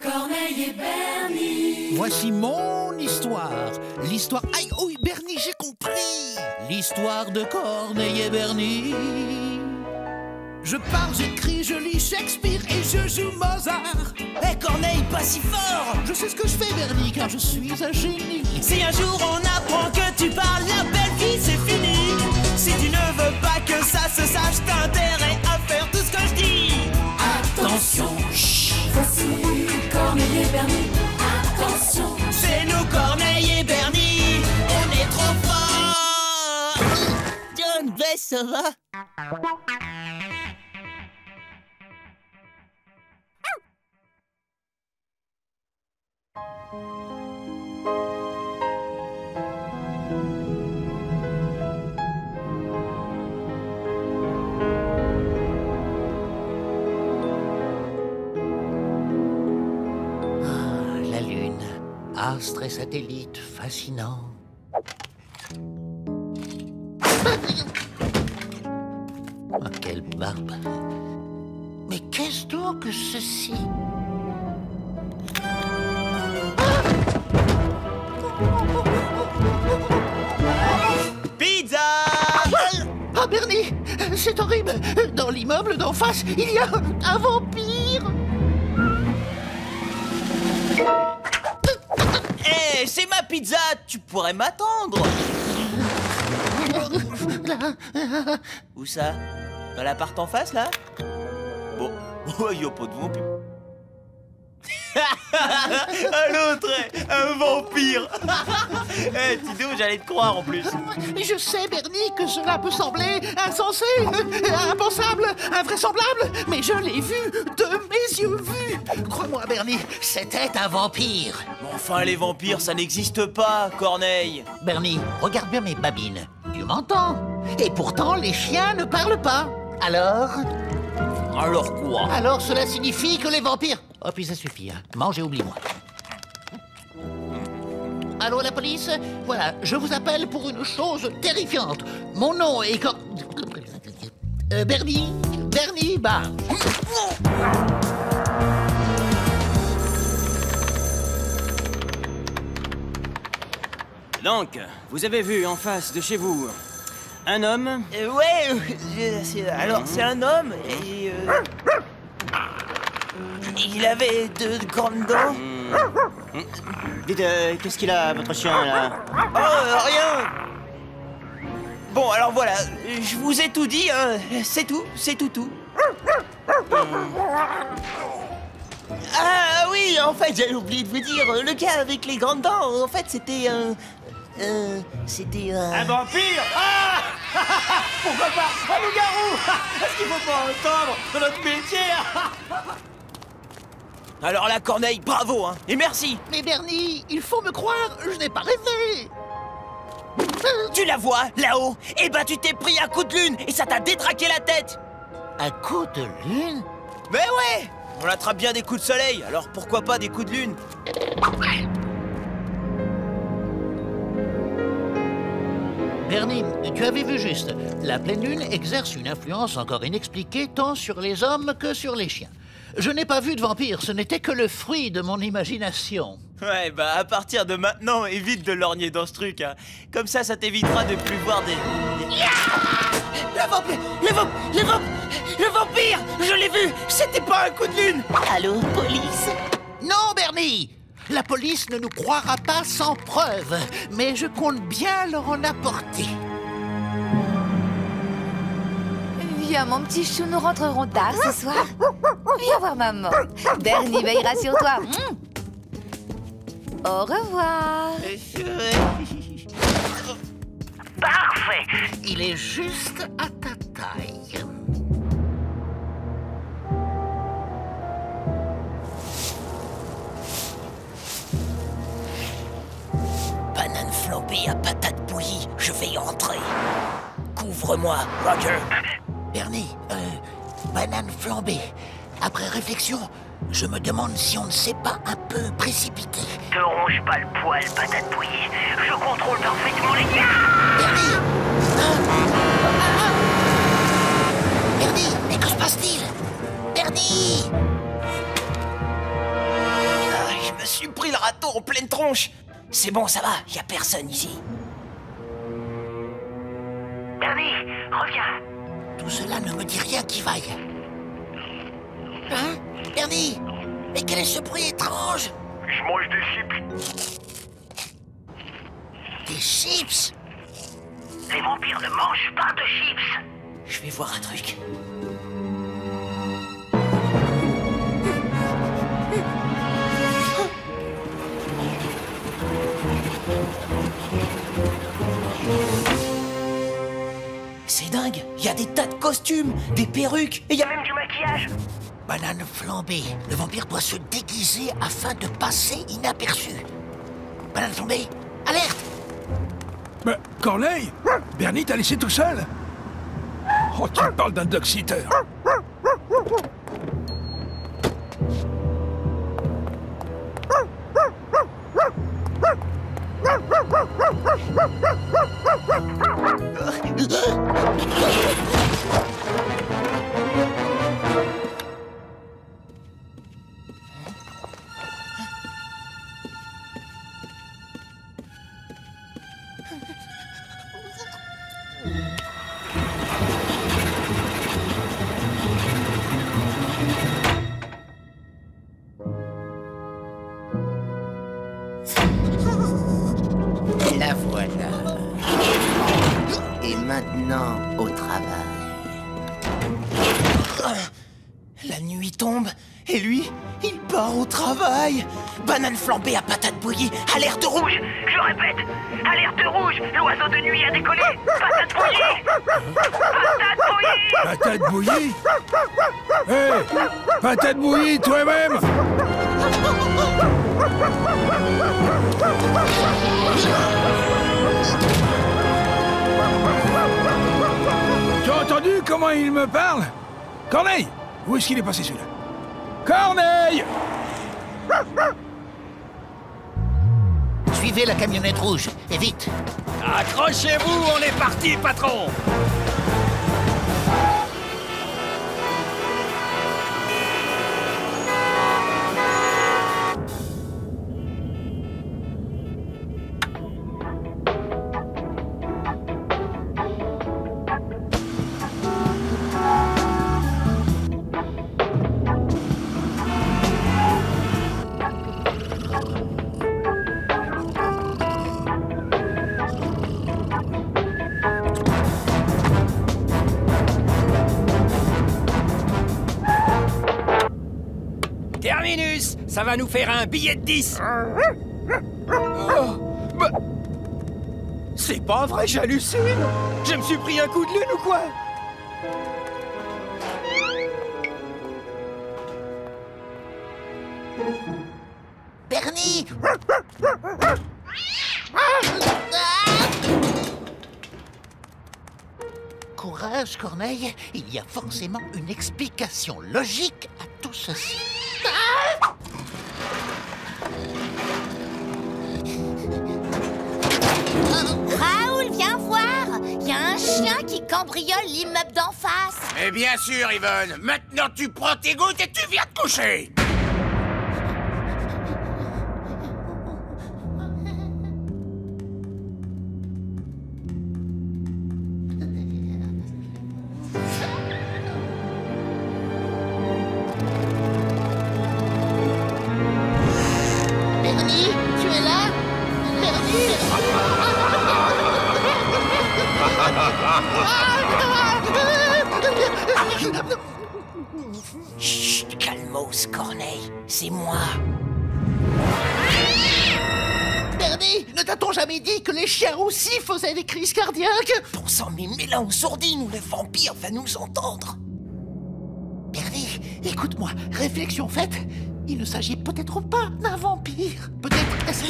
Corneille et Bernie. Voici mon histoire. L'histoire... Aïe, oui, Bernie, j'ai compris. L'histoire de Corneille et Bernie. Je parle, j'écris, je lis Shakespeare et je joue Mozart. Hé Corneille, pas si fort! Je sais ce que je fais, Bernie, car je suis un génie. Si un jour on apprend que tu parles, la belle vie c'est fini. Si tu ne veux pas que ça se sache, t'as intérêt à faire tout ce que je dis. Attention, chut. Voici Corneille et Bernie. Attention, C'est nous Corneille et Bernie, on est trop forts. John, Bess, ça va? La Lune, astre et satellite fascinant. Ah, quelle barbe! Mais qu'est-ce donc que ceci? Pizza! Ah, Bernie, c'est horrible! Dans l'immeuble d'en face, il y a un vampire! Hé, c'est ma pizza, tu pourrais m'attendre. Où ça? Dans l'appart en face, là? Bon, y a pas de vampire. L'autre, un vampire. Tido, j'allais te croire en plus. Je sais, Bernie, que cela peut sembler insensé, impensable, invraisemblable, mais je l'ai vu de mes yeux vus. Crois-moi, Bernie, c'était un vampire. Mais enfin, les vampires, ça n'existe pas, Corneille. Bernie, regarde bien mes babines. Tu m'entends? Et pourtant, les chiens ne parlent pas. Alors? Alors quoi? Alors cela signifie que les vampires... Oh, puis ça suffit, hein. Mange et oublie-moi. Allô, la police? Voilà, je vous appelle pour une chose terrifiante. Mon nom est... Bernie Barge. Donc, vous avez vu en face de chez vous un homme? Alors c'est un homme et... il avait de grandes dents. Dites, qu'est-ce qu'il a, votre chien, là? Oh, rien. Bon, alors voilà, je vous ai tout dit, hein. C'est tout, c'est tout. Ah oui, en fait, j'avais oublié de vous dire, le gars avec les grandes dents, en fait, c'était un... Un vampire? Ah! Pourquoi pas un loup-garou? Est-ce qu'il faut pas entendre dans notre métier? Alors là, Corneille, bravo, hein, et merci. Mais Bernie, il faut me croire, je n'ai pas rêvé. Tu la vois, là-haut? Eh ben, tu t'es pris un coup de lune et ça t'a détraqué la tête. Un coup de lune? Mais ouais, on attrape bien des coups de soleil, alors pourquoi pas des coups de lune? Bernie, tu avais vu juste. La pleine lune exerce une influence encore inexpliquée tant sur les hommes que sur les chiens. Je n'ai pas vu de vampire, ce n'était que le fruit de mon imagination. Ouais, bah à partir de maintenant, évite de lorgner dans ce truc, hein. Comme ça t'évitera de plus voir des... Le vampire, je l'ai vu, c'était pas un coup de lune. Allô, police? Non, Bernie! La police ne nous croira pas sans preuve, mais je compte bien leur en apporter. Viens, mon petit chou, nous rentrerons tard ce soir. Viens voir maman. Bernie veillera sur toi. Au revoir. Parfait! Il est juste à ta taille. Banane flambée à patate bouillie, je vais y entrer. Couvre-moi, Roger. Bernie, banane flambée. Après réflexion, je me demande si on ne s'est pas un peu précipité. Te ronge pas le poil, patate bouillie. Je contrôle parfaitement les... Bernie! Bernie, mais que se passe-t-il? Bernie! suis pris le râteau en pleine tronche. C'est bon, ça va, y a personne ici. Bernie, reviens. Tout cela ne me dit rien qui vaille. Hein? Bernie? Mais quel est ce bruit étrange? Je mange des chips. Des chips? Les vampires ne mangent pas de chips. Je vais voir un truc. C'est dingue, il y a des tas de costumes, des perruques, et il y a même du maquillage. Banane flambée. Le vampire doit se déguiser afin de passer inaperçu. Banane flambée, alerte! Mais, Corneille, Bernie t'a laissé tout seul? Oh, tu me parles d'un dog-sitter. La voilà. Et maintenant, au travail. La nuit tombe, et lui, il part au travail. Banane flambée à patate bouillie, alerte rouge. Je répète, alerte rouge. L'oiseau de nuit a décollé. Patate bouillie. Patate bouillie. Patate bouillie? Hé! Patate bouillie, toi-même! Tu as entendu comment il me parle? Corneille! Où est-ce qu'il est passé celui-là? Corneille! Suivez la camionnette rouge, et vite. Accrochez-vous, on est parti, patron. Terminus, ça va nous faire un billet de 10. C'est pas vrai, j'hallucine. Je me suis pris un coup de lune ou quoi? Bernie! Courage, Corneille. Il y a forcément une explication logique à tout ceci. Raoul, viens voir. Il y a un chien qui cambriole l'immeuble d'en face. Mais bien sûr, Yvonne. Maintenant, tu prends tes gouttes et tu viens te coucher. Bernie, tu es là? Bernie! Chut, calmos, Corneille, c'est moi. Bernie, ne t'a-t-on jamais dit que les chiens aussi faisaient des crises cardiaques? Bon sang, mais mets-la aux sourdines ou le vampire va nous entendre. Bernie, écoute-moi, réflexion faite, il ne s'agit peut-être pas d'un vampire. Peut-être est-ce...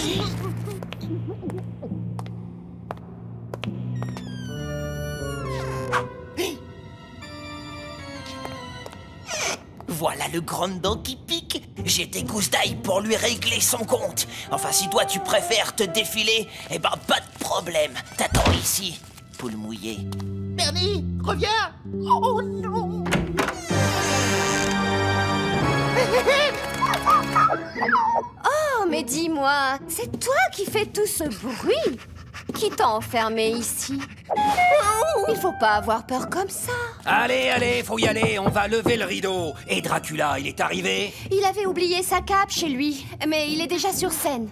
Voilà le grand dent qui pique. J'ai des gousses d'ail pour lui régler son compte. Enfin, si toi tu préfères te défiler, eh ben pas de problème. T'attends ici, poule mouillée. Bernie, reviens! Oh non! Oh, mais Mais dis-moi, c'est toi qui fais tout ce bruit? Qui t'a enfermé ici? Il faut pas avoir peur comme ça. Allez, allez, faut y aller, on va lever le rideau. Et Dracula, il est arrivé? Il avait oublié sa cape chez lui, mais il est déjà sur scène.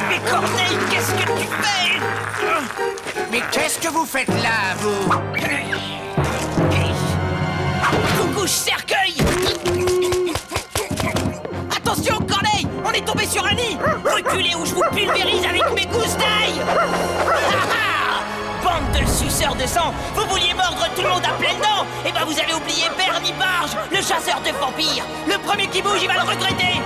Mais Corneille, qu'est-ce que tu fais? Mais qu'est-ce que vous faites là, vous? Coucou, cercueil! Attention, Corneille! On est tombé sur un nid! Reculez ou je vous pulvérise avec mes gousses d'ail! Bande de suceurs de sang! Vous vouliez mordre tout le monde à pleines dents? Eh ben vous avez oublié Bernie Barge, le chasseur de vampires! Le premier qui bouge, il va le regretter!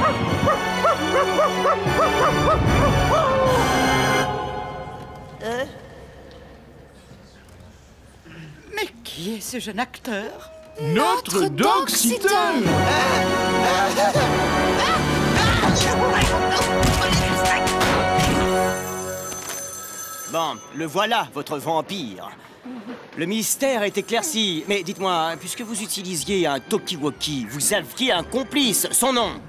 Mais qui est ce jeune acteur? Notre Dog Sitter! Bon, le voilà, votre vampire. Le mystère est éclairci. Mais dites-moi, puisque vous utilisiez un talkie-walkie, vous aviez un complice, son nom?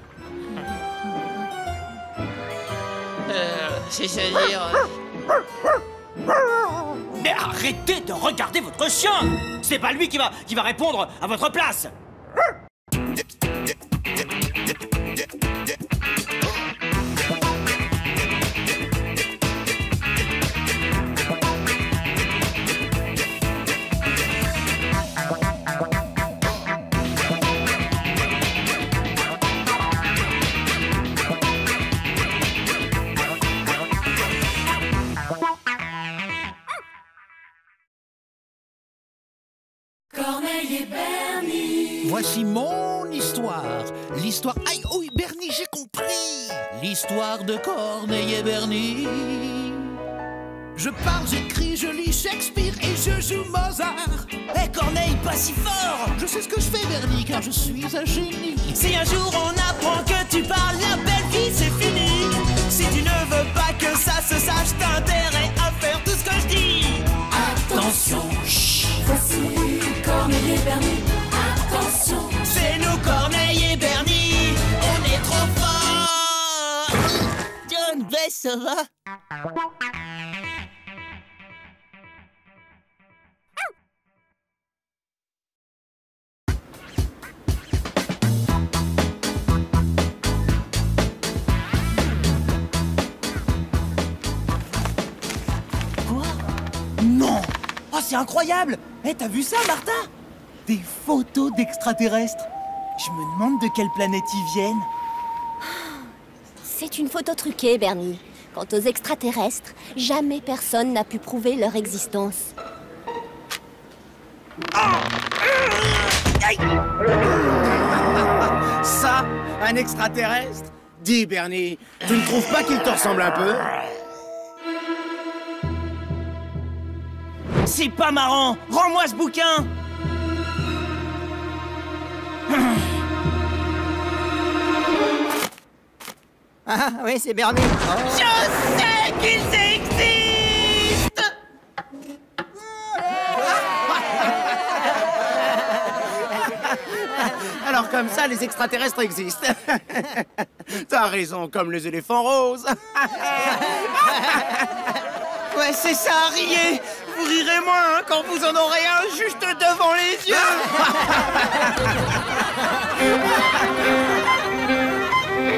C'est-à-dire... Mais arrêtez de regarder votre chien! C'est pas lui qui va répondre à votre place! Corneille et Bernie. Voici mon histoire. L'histoire... Aïe, oui, Bernie, j'ai compris. L'histoire de Corneille et Bernie. Je parle, j'écris, je lis Shakespeare et je joue Mozart. Hé, Corneille, pas si fort! Je sais ce que je fais, Bernie, car je suis un génie. Si un jour on apprend que tu parles, la belle vie c'est fini. Si tu ne veux pas que ça se sache, t'as intérêt à faire tout ce que je dis. Attention, chut. Voici Corneille et Bernie. Attention. C'est nous, Corneille et Bernie. On est trop forts. John, Bess, ça va? Non! Oh, c'est incroyable! Eh, t'as vu ça, Martha? Des photos d'extraterrestres. Je me demande de quelle planète ils viennent. C'est une photo truquée, Bernie. Quant aux extraterrestres, jamais personne n'a pu prouver leur existence. Ça, un extraterrestre? Dis, Bernie, tu ne trouves pas qu'il te ressemble un peu? C'est pas marrant. Rends-moi ce bouquin. Ah, oui, c'est Bernie. Je sais qu'ils existent. Alors comme ça, les extraterrestres existent. T'as raison, comme les éléphants roses. Ouais, c'est ça, riez. Vous rirez moins hein, quand vous en aurez un juste devant les yeux.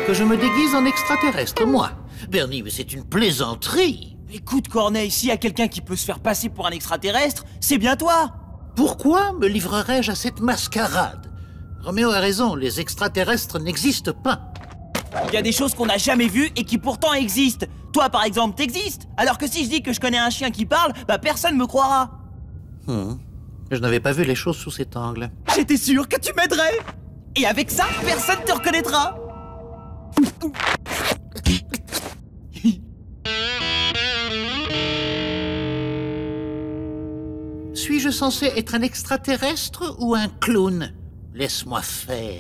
Que je me déguise en extraterrestre, moi. Bernie, mais c'est une plaisanterie. Écoute, Corneille, s'il y a quelqu'un qui peut se faire passer pour un extraterrestre, c'est bien toi. Pourquoi me livrerais-je à cette mascarade? Roméo a raison, les extraterrestres n'existent pas. Il y a des choses qu'on n'a jamais vues et qui pourtant existent. Toi, par exemple, t'existes. Alors que si je dis que je connais un chien qui parle, bah personne me croira. Je n'avais pas vu les choses sous cet angle. J'étais sûr que tu m'aiderais. Et avec ça, personne te reconnaîtra. Suis-je censé être un extraterrestre ou un clown? Laisse-moi faire.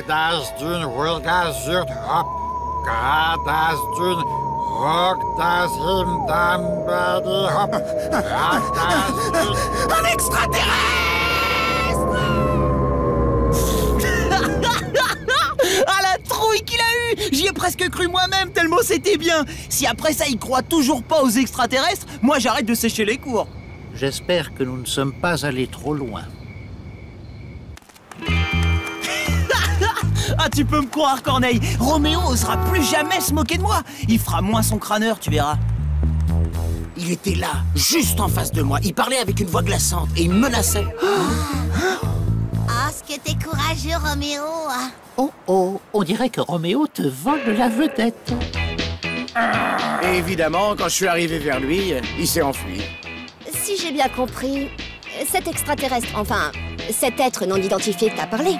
Das dün Hulgasürt hop, das dün Hog das him dam badi hop, das dün. Un extraterrestre! Ah la trouille qu'il a eue! J'y ai presque cru moi-même tellement c'était bien. Si après ça il croit toujours pas aux extraterrestres, moi j'arrête de sécher les cours. J'espère que nous ne sommes pas allés trop loin. Ah, tu peux me croire, Corneille. Roméo osera plus jamais se moquer de moi. Il fera moins son crâneur, tu verras. Il était là, juste en face de moi. Il parlait avec une voix glaçante et il me menaçait. Ah, ce que t'es courageux, Roméo. Oh oh, on dirait que Roméo te vole la vedette. Et évidemment, quand je suis arrivé vers lui, il s'est enfui. Si j'ai bien compris, cet extraterrestre, enfin, cet être non identifié t'a parlé.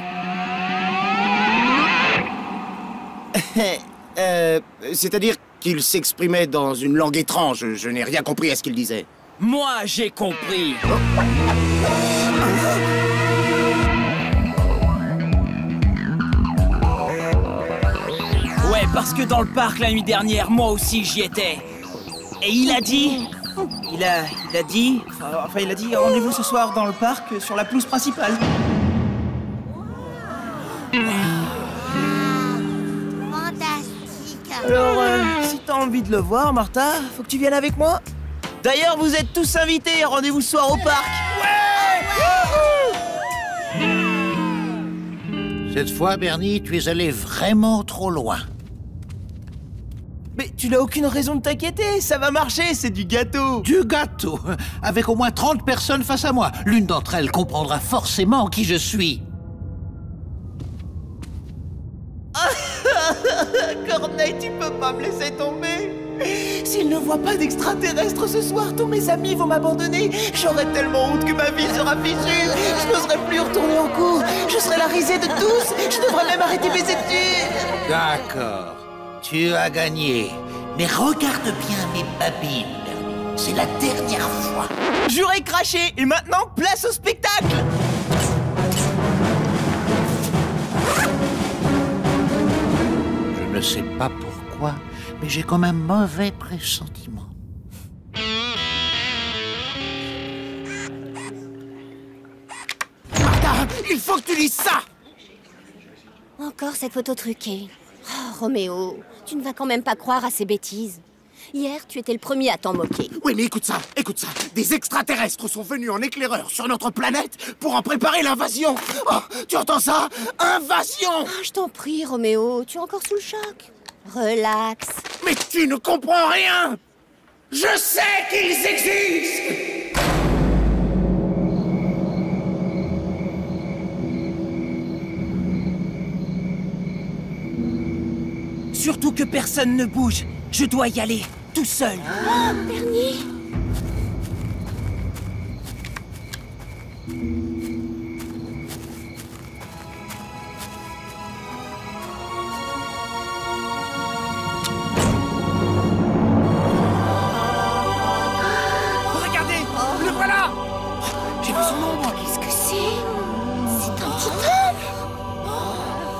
C'est-à-dire qu'il s'exprimait dans une langue étrange. Je n'ai rien compris à ce qu'il disait. Moi, j'ai compris. Ouais, parce que dans le parc la nuit dernière, moi aussi j'y étais. Et il a dit... Il a dit rendez-vous ce soir dans le parc sur la pelouse principale. Alors, si t'as envie de le voir, Martha, faut que tu viennes avec moi. D'ailleurs, vous êtes tous invités, rendez-vous ce soir au parc. Ouais. Cette fois, Bernie, tu es allé vraiment trop loin. Mais tu n'as aucune raison de t'inquiéter, ça va marcher, c'est du gâteau. Du gâteau? Avec au moins 30 personnes face à moi. L'une d'entre elles comprendra forcément qui je suis. Corneille, tu peux pas me laisser tomber. S'il ne voit pas d'extraterrestres ce soir, tous mes amis vont m'abandonner. J'aurai tellement honte que ma vie sera fichue. Je n'oserai plus retourner en cours. Je serai la risée de tous. Je devrais même arrêter mes études. D'accord. Tu as gagné. Mais regarde bien mes babines, Bernie. C'est la dernière fois. J'aurais craché. Et maintenant, place au spectacle. Je ne sais pas pourquoi, mais j'ai comme un mauvais pressentiment. Martha, il faut que tu lises ça. Encore cette photo truquée. Oh, Roméo, tu ne vas quand même pas croire à ces bêtises. Hier, tu étais le premier à t'en moquer. Oui, mais écoute ça, écoute ça. Des extraterrestres sont venus en éclaireur sur notre planète pour en préparer l'invasion. Oh, tu entends ça? Invasion! Oh, je t'en prie, Roméo, tu es encore sous le choc. Relax. Mais tu ne comprends rien! Je sais qu'ils existent! Surtout que personne ne bouge. Je dois y aller, tout seul. Oh, Bernie! Regardez, le voilà. J'ai vu son ombre. Qu'est-ce que c'est? C'est un petit homme.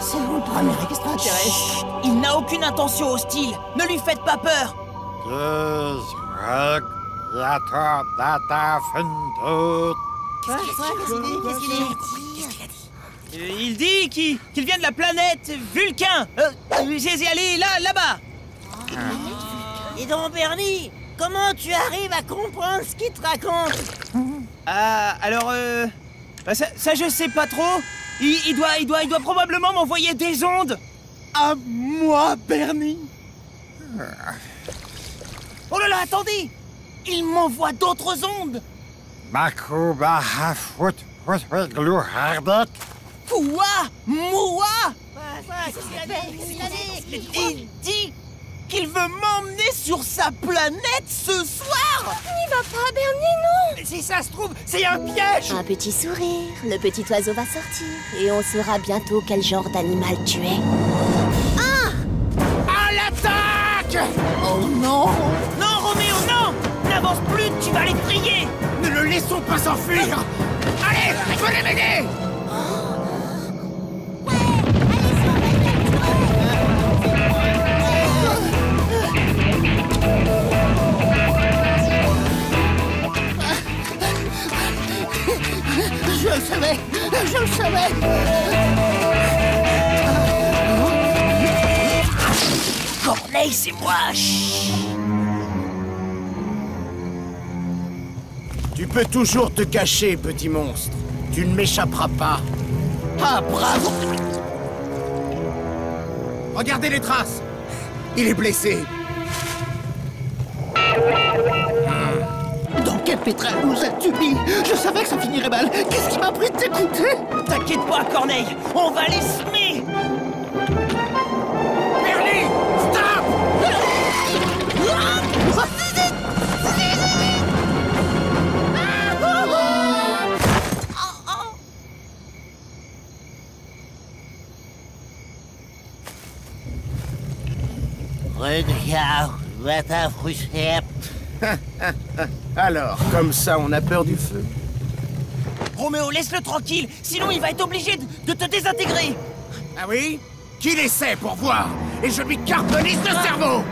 C'est mon premier extraterrestre. Il n'a aucune intention hostile. Ne lui faites pas peur. Qu'est-ce qu'il a dit? Il dit qu'il vient de la planète Vulcain. J'ai allé là-bas. Dis donc, Bernie, comment tu arrives à comprendre ce qu'il te raconte? Alors, Bah ça je sais pas trop. Il doit probablement m'envoyer des ondes. À moi, Bernie. Oh là là, attendez. Il m'envoie d'autres ondes. Makuba hafut glou hardet. Quoi? Moi? Il dit qu'il veut m'emmener sur sa planète ce soir. N'y va pas, Bernie, non. Si ça se trouve, c'est un piège. Un petit sourire, le petit oiseau va sortir. Et on saura bientôt quel genre d'animal tu es. À l'attaque! Oh non! Non, Roméo, non! N'avance plus, tu vas l'effrayer! Ne le laissons pas s'enfuir. Allez, venez m'aider! Je le savais. Je le savais. Corneille, c'est moi. Chut. Tu peux toujours te cacher, petit monstre. Tu ne m'échapperas pas. Ah, bravo! Regardez les traces. Il est blessé. Dans quel pétrin nous as-tu mis? Je savais que ça finirait mal. Qu'est-ce qui m'a pris de t'écouter? T'inquiète pas, Corneille, on va les semer. Bernie, stop! Regarde, va t'affoucher. Alors, comme ça, on a peur du feu. Roméo, laisse-le tranquille, sinon il va être obligé de te désintégrer. Ah oui? Qu'il essaie pour voir, et je lui carbonise le cerveau.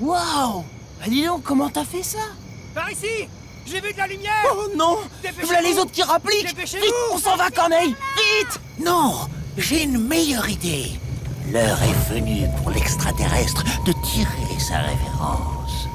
Waouh! Bah dis donc, comment t'as fait ça? Par ici! J'ai vu de la lumière! Oh non! Voilà les autres qui rappliquent! Vite, on s'en va, Corneille! Vite! Non, j'ai une meilleure idée. L'heure est venue pour l'extraterrestre de tirer sa révérence.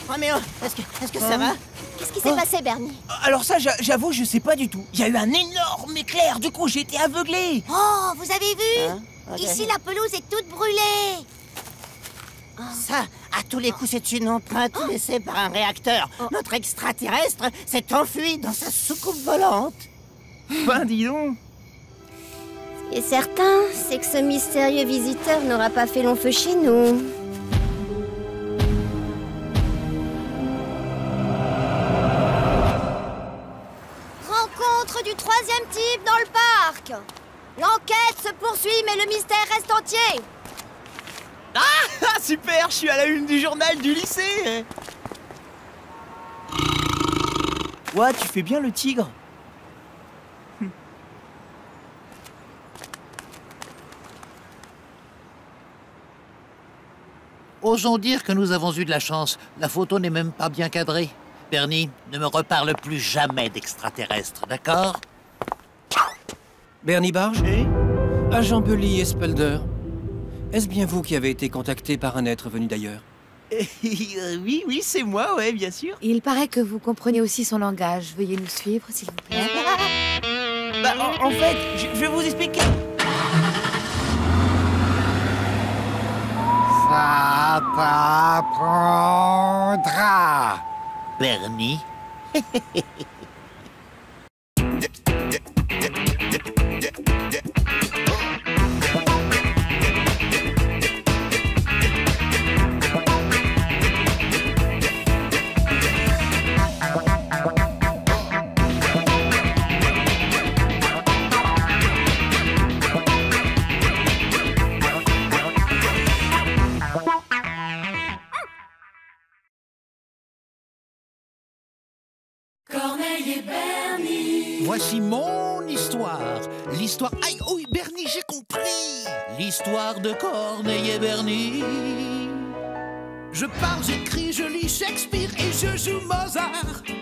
Roméo, est-ce que ça va? Qu'est-ce qui s'est passé, Bernie? Alors ça, j'avoue, je sais pas du tout. Il y a eu un énorme éclair, du coup j'ai été aveuglé. Oh, vous avez vu? Ok. Ici, la pelouse est toute brûlée. Ça, à tous les coups, c'est une empreinte laissée par un réacteur. Notre extraterrestre s'est enfui dans sa soucoupe volante. Ben, dis donc. Ce qui est certain, c'est que ce mystérieux visiteur n'aura pas fait long feu chez nous. Rencontre du troisième type dans le parc. L'enquête se poursuit, mais le mystère reste entier. Ah, super, je suis à la une du journal du lycée. Ouais, tu fais bien le tigre. Osons dire que nous avons eu de la chance. La photo n'est même pas bien cadrée. Bernie, ne me reparle plus jamais d'extraterrestres, d'accord? Bernie Barge? Agent Bully Espelder. Est-ce bien vous qui avez été contacté par un être venu d'ailleurs? Oui, c'est moi, ouais, bien sûr. Il paraît que vous comprenez aussi son langage. Veuillez nous suivre, s'il vous plaît. Bah, en fait, je vais vous expliquer. Ça t'apprendra. Bernie. Corneille et Bernie. Voici mon histoire. L'histoire... Aïe, oui, Bernie, j'ai compris. L'histoire de Corneille et Bernie. Je parle, j'écris, je lis Shakespeare et je joue Mozart.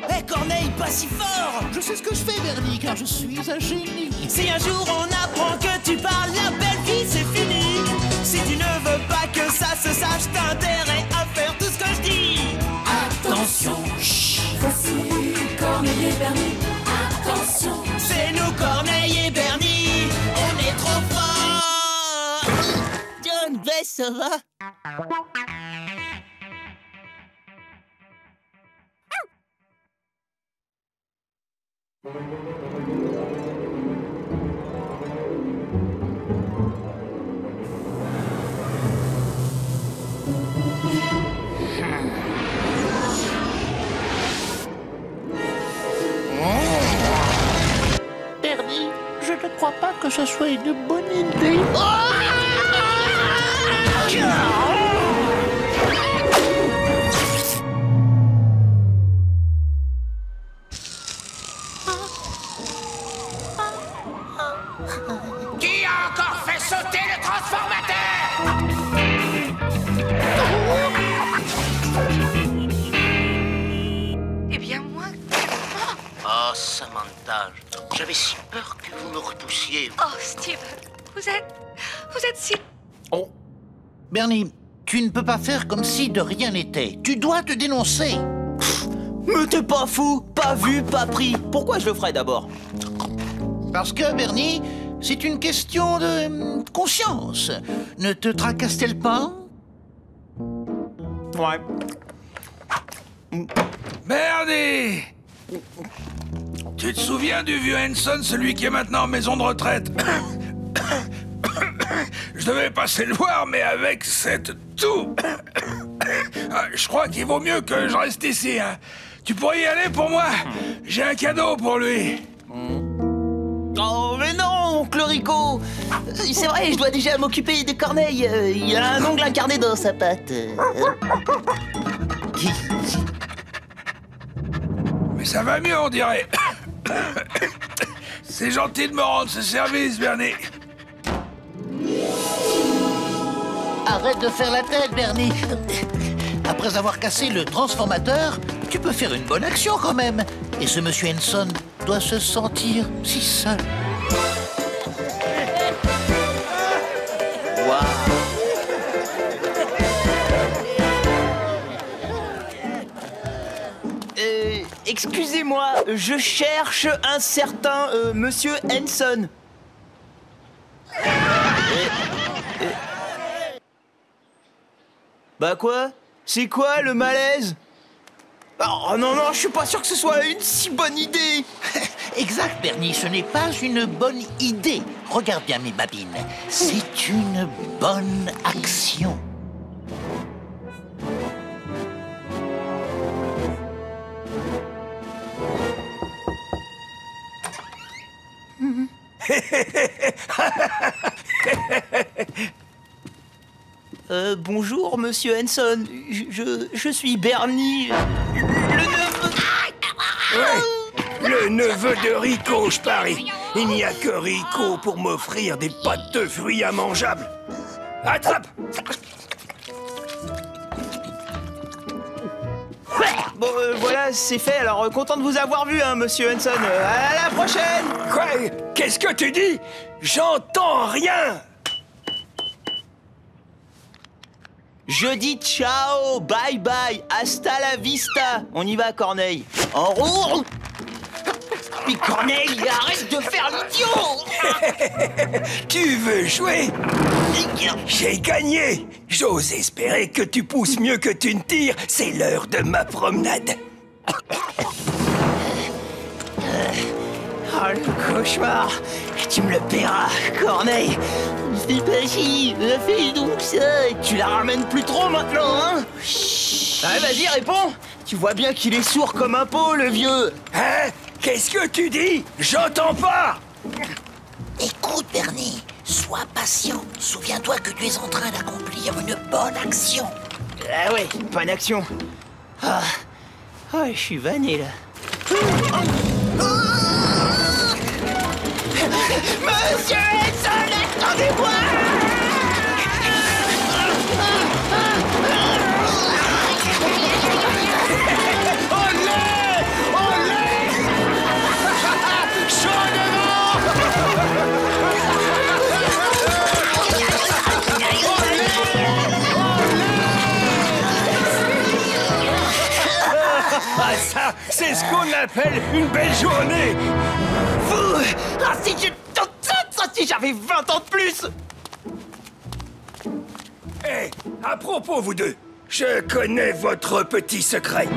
Hé Corneille, pas si fort! Je sais ce que je fais, Bernie, car je suis un génie. Si un jour on apprend que tu parles, la belle vie c'est fini. Si tu ne veux pas que ça se sache, t'as intérêt à faire tout ce que je dis. Attention, chut. Voici Corneille et Bernie. Attention, c'est nous Corneille et Bernie. On est trop forts. John Bess, ça va? Bernie, je ne crois pas que ce soit une bonne idée. Qui a encore fait sauter le transformateur? Eh bien, moi... Oh, Samantha, j'avais si peur que vous me repoussiez. Oh, Steve, vous êtes si... Oh, Bernie, tu ne peux pas faire comme si de rien n'était. Tu dois te dénoncer. Mais t'es pas fou, pas vu, pas pris. Pourquoi je le ferais d'abord? Parce que, Bernie, c'est une question de conscience. Ne te tracasse-t-elle pas? Ouais. Bernie! Tu te souviens du vieux Henson, celui qui est maintenant en maison de retraite? Je devais passer le voir, mais avec cette toux... Je crois qu'il vaut mieux que je reste ici, hein. Tu pourrais y aller pour moi? J'ai un cadeau pour lui. Oh, mais non, oncle Rico! C'est vrai, je dois déjà m'occuper de Corneille. Il a un ongle incarné dans sa patte. Mais ça va mieux, on dirait. C'est gentil de me rendre ce service, Bernie. Arrête de faire la tête, Bernie. Après avoir cassé le transformateur, tu peux faire une bonne action quand même. Et ce monsieur Henson doit se sentir si seul. Excusez-moi, je cherche un certain monsieur Henson. Bah quoi? C'est quoi le malaise? Oh non, je suis pas sûr que ce soit une si bonne idée. Exact, Bernie, ce n'est pas une bonne idée. Regarde bien mes babines, c'est une bonne action. Bonjour, monsieur Henson. Je suis Bernie, le neveu... Ouais, le neveu de Rico, je parie. Il n'y a que Rico pour m'offrir des pâtes de fruits immangeables. Attrape! Bon, voilà, c'est fait. Alors, content de vous avoir vu, hein, monsieur Henson. À la prochaine! Quoi? Qu'est-ce que tu dis? J'entends rien! Je dis ciao, bye bye, hasta la vista. On y va, Corneille. En roue. Puis Corneille, arrête de faire l'idiot. Tu veux jouer? J'ai gagné. J'ose espérer que tu pousses mieux que tu ne tires. C'est l'heure de ma promenade. Oh, le cauchemar. Tu me le paieras, Corneille. C'est pas si, fais donc ça. Tu la ramènes plus trop maintenant, hein? Allez, vas-y, réponds. Tu vois bien qu'il est sourd comme un pot, le vieux. Hein? Qu'est-ce que tu dis? J'entends pas. Écoute, Bernie, sois patient. Souviens-toi que tu es en train d'accomplir une bonne action. Ah ouais, bonne action. Ah, oh, je suis vanné, là. Monsieur Henson, attendez-moi! Ça, c'est ce qu'on appelle une belle journée. Ah, si j'avais 20 ans de plus. Hé, à propos, vous deux, je connais votre petit secret.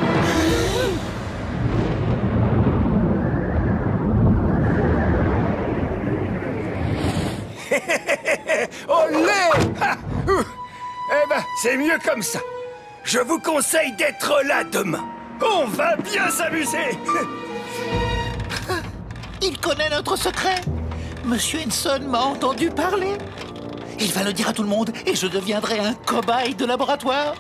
Olé! Eh ben, c'est mieux comme ça. Je vous conseille d'être là demain. On va bien s'amuser. Il connaît notre secret. Monsieur Henson m'a entendu parler. Il va le dire à tout le monde et je deviendrai un cobaye de laboratoire.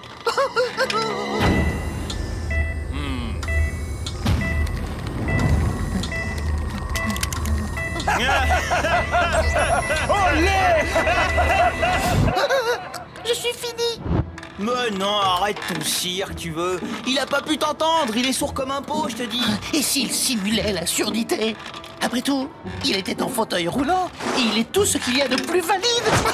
Olé! Je suis fini. Mais non, arrête ton cirque, tu veux. Il a pas pu t'entendre, il est sourd comme un pot, je te dis. Et s'il simulait la surdité? Après tout, il était en fauteuil roulant et il est tout ce qu'il y a de plus valide.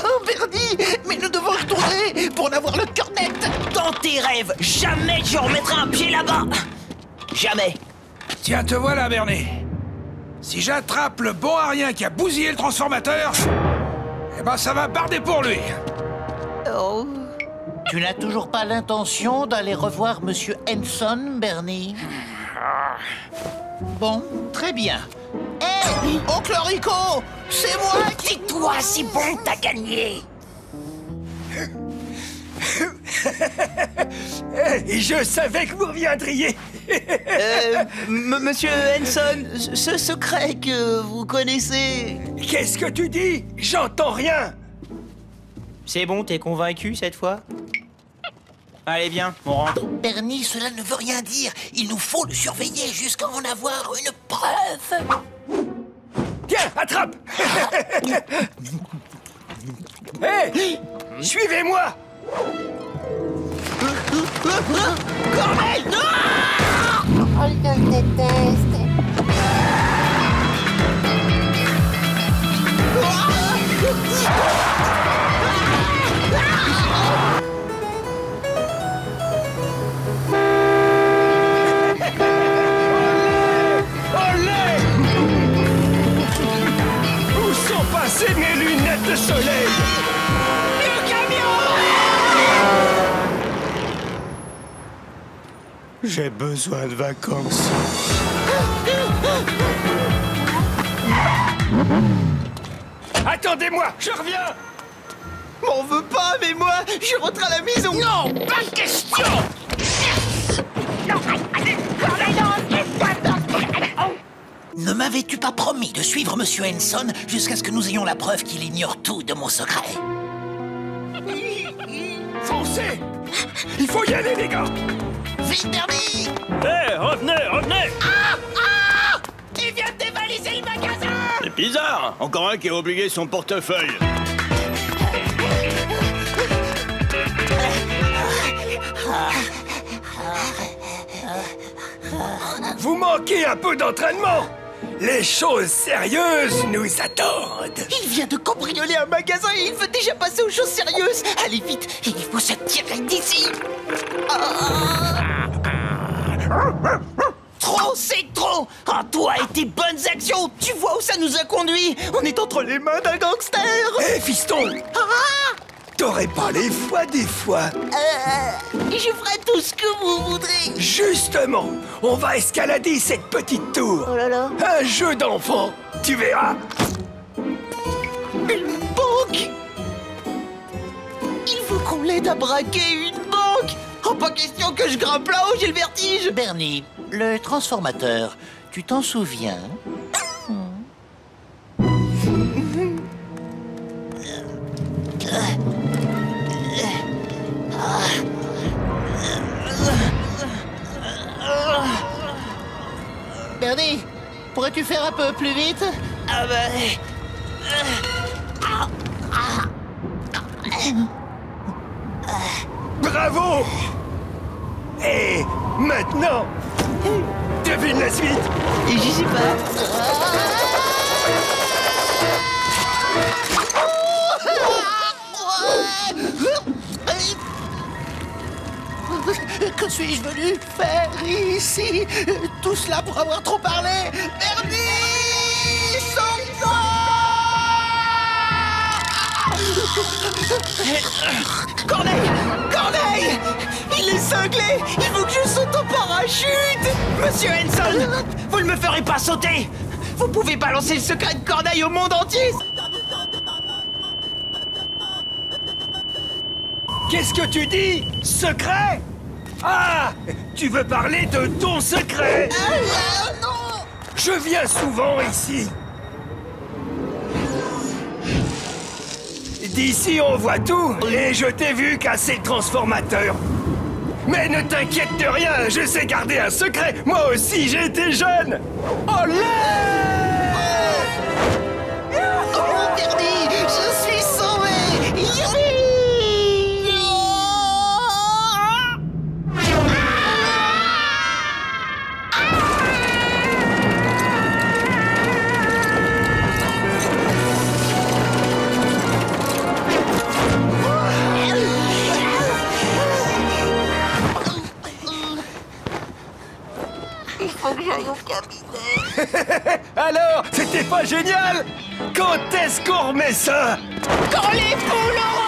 Oh, Bernie, mais nous devons retourner pour n'avoir le cœur net. Dans tes rêves, jamais je remettrai un pied là-bas. Jamais. Tiens, te voilà, Bernie. Si j'attrape le bon à rien qui a bousillé le transformateur, eh ben ça va barder pour lui. Oh. Tu n'as toujours pas l'intention d'aller revoir Monsieur Henson, Bernie? Bon, très bien. Hé, Oncle Rico, c'est moi qui... Tais-toi, c'est bon, t'as gagné. Et je savais que vous reviendriez. Monsieur Henson, ce secret que vous connaissez... Qu'est-ce que tu dis? J'entends rien. C'est bon, t'es convaincu cette fois? Allez, viens, on rentre. Bernie, cela ne veut rien dire. Il nous faut le surveiller jusqu'à en avoir une preuve. Tiens, attrape. Hé, suivez-moi. Corneille, non! Oh, je le déteste. Où sont passées mes lunettes de soleil? Le camion! J'ai besoin de vacances. Attendez-moi, je reviens. M'en veux pas, mais moi, je rentre à la maison. Non, pas question. Ne m'avais-tu pas promis de suivre Monsieur Henson jusqu'à ce que nous ayons la preuve qu'il ignore tout de mon secret? Foncez! Il faut y aller, les gars! Vite, Bernie! Hé, revenez! Ah! Il vient de dévaliser le magasin! C'est bizarre, encore un qui a oublié son portefeuille. Vous manquez un peu d'entraînement. Les choses sérieuses nous attendent. Il vient de cambrioler un magasin et il veut déjà passer aux choses sérieuses. Allez vite, il faut se tirer d'ici. Trop, c'est trop. Ah, toi et tes bonnes actions, tu vois où ça nous a conduit? On est entre les mains d'un gangster. Hé, fiston! T'aurais pas les fois des fois. Je ferai tout ce que vous voudrez. Justement, on va escalader cette petite tour. Oh là là. Un jeu d'enfant, tu verras. Une banque? Il veut qu'on l'aide à braquer une banque. Oh, pas question que je grimpe là-haut, j'ai le vertige. Bernie, le transformateur, tu t'en souviens? Bernie, pourrais-tu faire un peu plus vite? Ah bah... Bravo! Et maintenant, devine la suite. J'y suis pas. Que suis-je venu faire ici? Tout cela pour avoir trop parlé. Bernie, sauve-moi! Corneille! Corneille! Il est cinglé! Il faut que je saute en parachute! Monsieur Henson! Vous ne me ferez pas sauter! Vous pouvez balancer le secret de Corneille au monde entier! Qu'est-ce que tu dis? Secret? Ah! Tu veux parler de ton secret? Non! Je viens souvent ici. D'ici, on voit tout, et je t'ai vu casser le transformateur. Mais ne t'inquiète de rien, je sais garder un secret. Moi aussi, j'ai été jeune. Olé! Oh, Bernie, je suis sauvé! Youpi! Il faut que j'aille au cabinet. Alors, c'était pas génial? Quand est-ce qu'on remet ça? Quand les poules auront